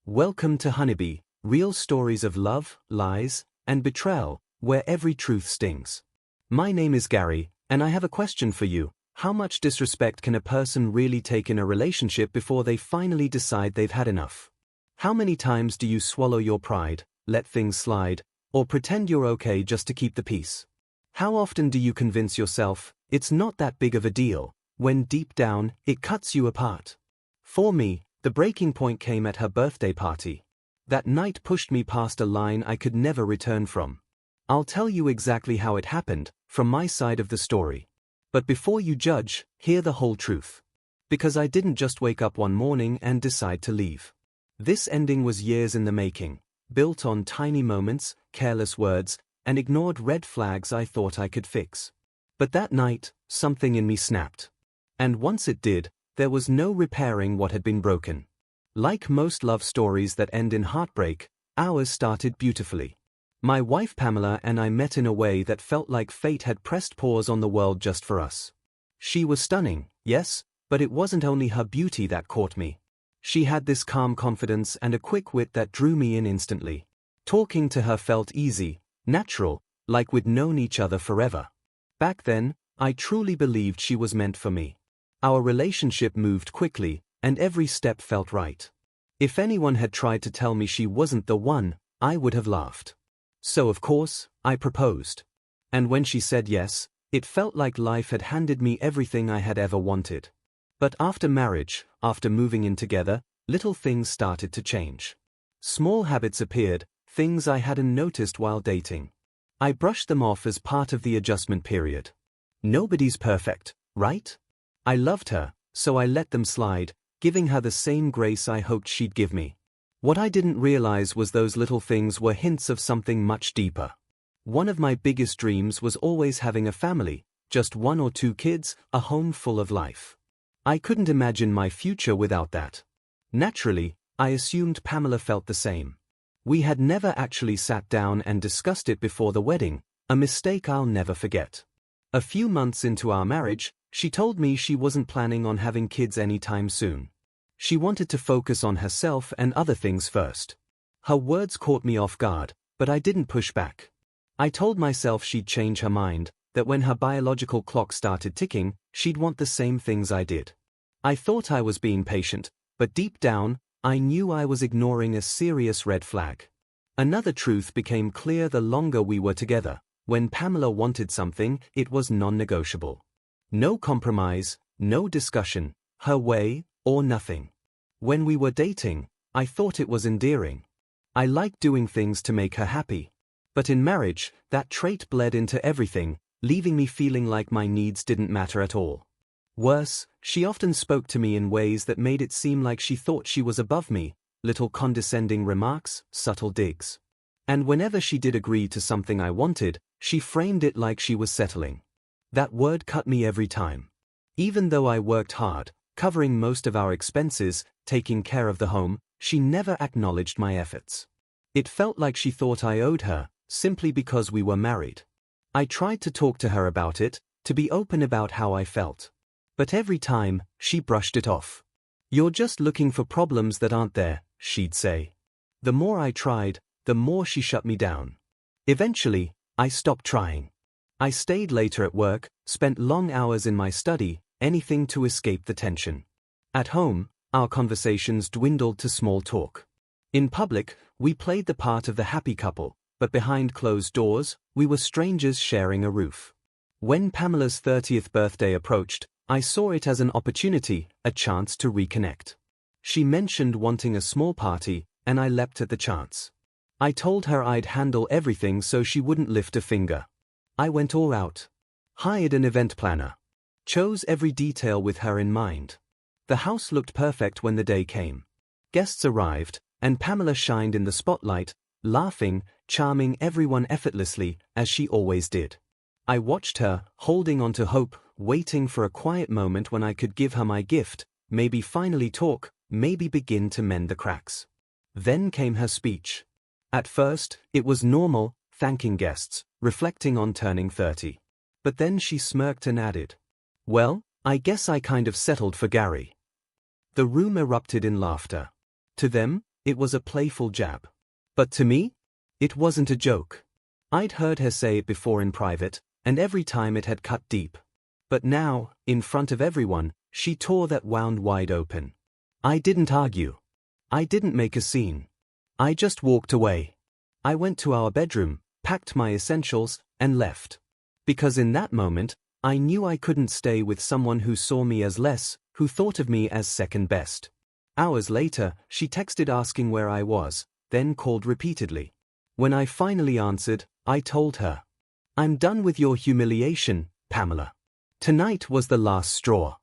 Welcome to Honeybee, real stories of love, lies, and betrayal, where every truth stings. My name is Gary, and I have a question for you. How much disrespect can a person really take in a relationship before they finally decide they've had enough? How many times do you swallow your pride, let things slide, or pretend you're okay just to keep the peace? How often do you convince yourself it's not that big of a deal, when deep down it cuts you apart? For me, the breaking point came at her birthday party. That night pushed me past a line I could never return from. I'll tell you exactly how it happened, from my side of the story. But before you judge, hear the whole truth. Because I didn't just wake up one morning and decide to leave. This ending was years in the making, built on tiny moments, careless words, and ignored red flags I thought I could fix. But that night, something in me snapped. And once it did, there was no repairing what had been broken. Like most love stories that end in heartbreak, ours started beautifully. My wife Pamela and I met in a way that felt like fate had pressed pause on the world just for us. She was stunning, yes, but it wasn't only her beauty that caught me. She had this calm confidence and a quick wit that drew me in instantly. Talking to her felt easy, natural, like we'd known each other forever. Back then, I truly believed she was meant for me. Our relationship moved quickly, and every step felt right. If anyone had tried to tell me she wasn't the one, I would have laughed. So of course, I proposed. And when she said yes, it felt like life had handed me everything I had ever wanted. But after marriage, after moving in together, little things started to change. Small habits appeared, things I hadn't noticed while dating. I brushed them off as part of the adjustment period. Nobody's perfect, right? I loved her, so I let them slide, giving her the same grace I hoped she'd give me. What I didn't realize was those little things were hints of something much deeper. One of my biggest dreams was always having a family, just 1 or 2 kids, a home full of life. I couldn't imagine my future without that. Naturally, I assumed Pamela felt the same. We had never actually sat down and discussed it before the wedding, a mistake I'll never forget. A few months into our marriage, she told me she wasn't planning on having kids anytime soon. She wanted to focus on herself and other things first. Her words caught me off guard, but I didn't push back. I told myself she'd change her mind, that when her biological clock started ticking, she'd want the same things I did. I thought I was being patient, but deep down, I knew I was ignoring a serious red flag. Another truth became clear the longer we were together. When Pamela wanted something, it was non-negotiable. No compromise, no discussion, her way, or nothing. When we were dating, I thought it was endearing. I liked doing things to make her happy. But in marriage, that trait bled into everything, leaving me feeling like my needs didn't matter at all. Worse, she often spoke to me in ways that made it seem like she thought she was above me, little condescending remarks, subtle digs. And whenever she did agree to something I wanted, she framed it like she was settling. That word cut me every time. Even though I worked hard, covering most of our expenses, taking care of the home, she never acknowledged my efforts. It felt like she thought I owed her, simply because we were married. I tried to talk to her about it, to be open about how I felt. But every time, she brushed it off. "You're just looking for problems that aren't there," she'd say. The more I tried, the more she shut me down. Eventually, I stopped trying. I stayed later at work, spent long hours in my study, anything to escape the tension. At home, our conversations dwindled to small talk. In public, we played the part of the happy couple, but behind closed doors, we were strangers sharing a roof. When Pamela's 30th birthday approached, I saw it as an opportunity, a chance to reconnect. She mentioned wanting a small party, and I leapt at the chance. I told her I'd handle everything so she wouldn't lift a finger. I went all out. Hired an event planner. Chose every detail with her in mind. The house looked perfect when the day came. Guests arrived, and Pamela shined in the spotlight, laughing, charming everyone effortlessly, as she always did. I watched her, holding on to hope, waiting for a quiet moment when I could give her my gift, maybe finally talk, maybe begin to mend the cracks. Then came her speech. At first, it was normal, thanking guests, reflecting on turning 30. But then she smirked and added, "Well, I guess I kind of settled for Gary." The room erupted in laughter. To them, It was a playful jab. But to me, it wasn't a joke. I'd heard her say it before in private, and every time it had cut deep. But now, in front of everyone, she tore that wound wide open. I didn't argue. I didn't make a scene. I just walked away. I went to our bedroom, packed my essentials, and left. Because in that moment, I knew I couldn't stay with someone who saw me as less, who thought of me as second best. Hours later, she texted asking where I was, then called repeatedly. When I finally answered, I told her, "I'm done with your humiliation, Pamela. Tonight was the last straw."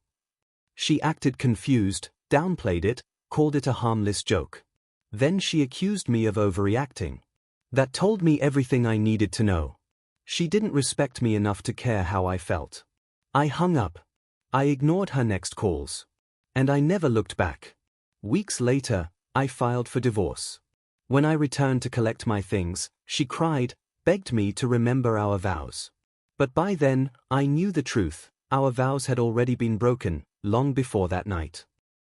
She acted confused, downplayed it, called it a harmless joke. Then she accused me of overreacting. That told me everything I needed to know. She didn't respect me enough to care how I felt. I hung up. I ignored her next calls. And I never looked back. Weeks later, I filed for divorce. When I returned to collect my things, she cried, begged me to remember our vows. But by then, I knew the truth. Our vows had already been broken, long before that night.